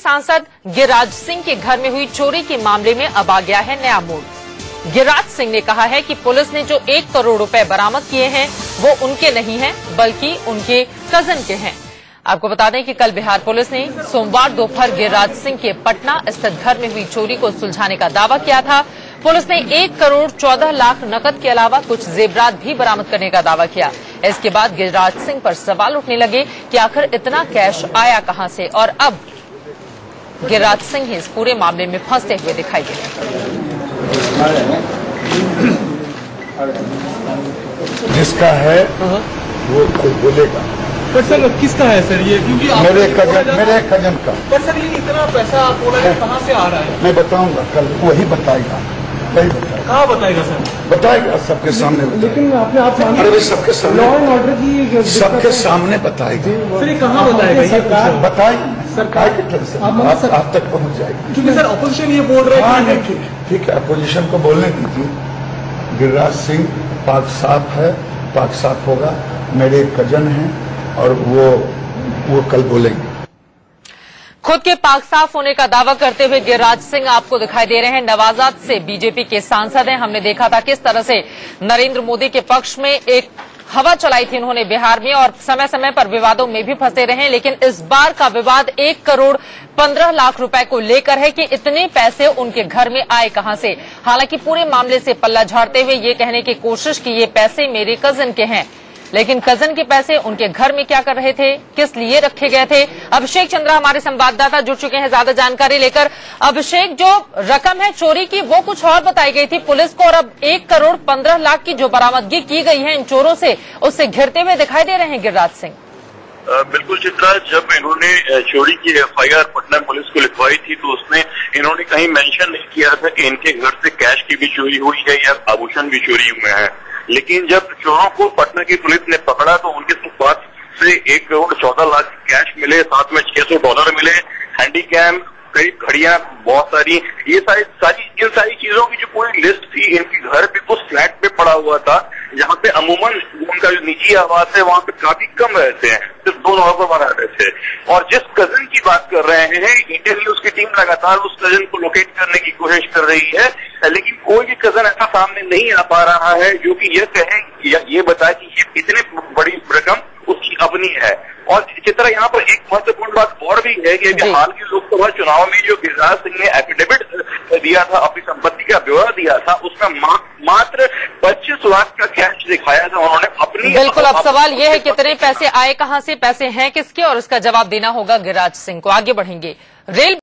सांसद गिरिराज सिंह के घर में हुई चोरी के मामले में अब आ गया है नया मोड़। गिरिराज सिंह ने कहा है कि पुलिस ने जो 1 करोड़ रुपए बरामद किए हैं वो उनके नहीं हैं बल्कि उनके कजन के हैं। आपको बता दें कि कल बिहार पुलिस ने सोमवार दोपहर गिरिराज सिंह के पटना स्थित घर में हुई चोरी को सुलझाने का दावा किया था। पुलिस ने 1 करोड़ 14 लाख नकद के अलावा कुछ जेवरात भी बरामद करने का दावा किया। इसके बाद गिरिराज सिंह पर सवाल उठने लगे कि आखिर इतना कैश आया कहां से, और अब गिरिराज सिंह ही इस पूरे मामले में फंसते हुए दिखाई दे रहे हैं। जिसका है वो कोई बोलेगा। पर सर किसका है सर ये? क्योंकि मेरे कजन का। पर सर ये इतना पैसा आप बोला है कहाँ से आ रहा है? मैं बताऊंगा, कल वही बताएगा। कहाँ बताएगा सर? बताएगा सबके सामने। लेकिन आपने आप अरे सबके सामने, लॉ एंड ऑर्डर की सबके सामने बताएगा। सर ये कहाँ बताएगा? ये बताएगी सरकार की तरफ से आप तक पहुँच जाएगी। क्योंकि सर अपोजिशन ये बोल रहे हैं। ठीक है, अपोजिशन को बोलने दीजिए। गिरिराज सिंह पाक साफ है, पाक साफ होगा। मेरे कजन हैं और वो कल बोलेंगे। खुद के पाक साफ होने का दावा करते हुए गिरिराज सिंह आपको दिखाई दे रहे हैं। नवाजात से बीजेपी के सांसद हैं। हमने देखा था किस तरह से नरेंद्र मोदी के पक्ष में एक हवा चलाई थी उन्होंने बिहार में, और समय समय पर विवादों में भी फंसे रहे। लेकिन इस बार का विवाद 1 करोड़ 15 लाख रुपए को लेकर है कि इतने पैसे उनके घर में आए कहां से। हालांकि पूरे मामले से पल्ला झाड़ते हुए ये कहने की कोशिश की ये पैसे मेरे कजन के हैं, लेकिन कजन के पैसे उनके घर में क्या कर रहे थे, किस लिए रखे गए थे। अभिषेक चंद्रा हमारे संवाददाता जुड़ चुके हैं ज्यादा जानकारी लेकर। अभिषेक, जो रकम है चोरी की वो कुछ और बताई गई थी पुलिस को, और अब 1 करोड़ 15 लाख की जो बरामदगी की गई है इन चोरों से, उससे घिरते हुए दिखाई दे रहे हैं गिरिराज सिंह। बिल्कुल चित्रा, जब इन्होंने चोरी की एफआईआर पटना पुलिस को लिखवाई थी तो उसमें इन्होंने कहीं मेंशन नहीं किया था कि इनके घर से कैश की भी चोरी हुई है या आभूषण भी चोरी हुए हैं। लेकिन जब चोरों को पटना की पुलिस ने पकड़ा तो उनके पास से 1 करोड़ 14 लाख कैश मिले, साथ में $600 मिले, हैंडीकैम, कई घड़ियां, बहुत सारी इन सारी चीजों की जो पूरी लिस्ट थी इनके घर पे उस फ्लैट पे पड़ा हुआ था, जहाँ पे अमूमन उनका जो निजी आवास है वहाँ पे काफी कम रहते हैं, सिर्फ 2 नौकर रहते थे। और जिस कजन की बात कर रहे हैं, इंडियन न्यूज की टीम लगातार उस कजन को लोकेट करने की कोशिश कर रही है, लेकिन कोई भी कजन ऐसा सामने नहीं आ पा रहा है जो कि ये कहे या ये बताए कि ये इतने बड़ी रकम उसकी अपनी है। और चित्रा, यहाँ पर एक महत्वपूर्ण बात और भी है कि हाल के लोकसभा चुनाव में जो गिरिराज सिंह ने एफिडेविट दिया था, अपनी संपत्ति का ब्यौरा दिया था, उसमें मात्र 25 लाख का कैश दिखाया था उन्होंने अपनी। बिल्कुल, अब सवाल ये है कितने पैसे आए कहां से, पैसे हैं किसके, और इसका जवाब देना होगा गिरिराज सिंह को। आगे बढ़ेंगे। रेल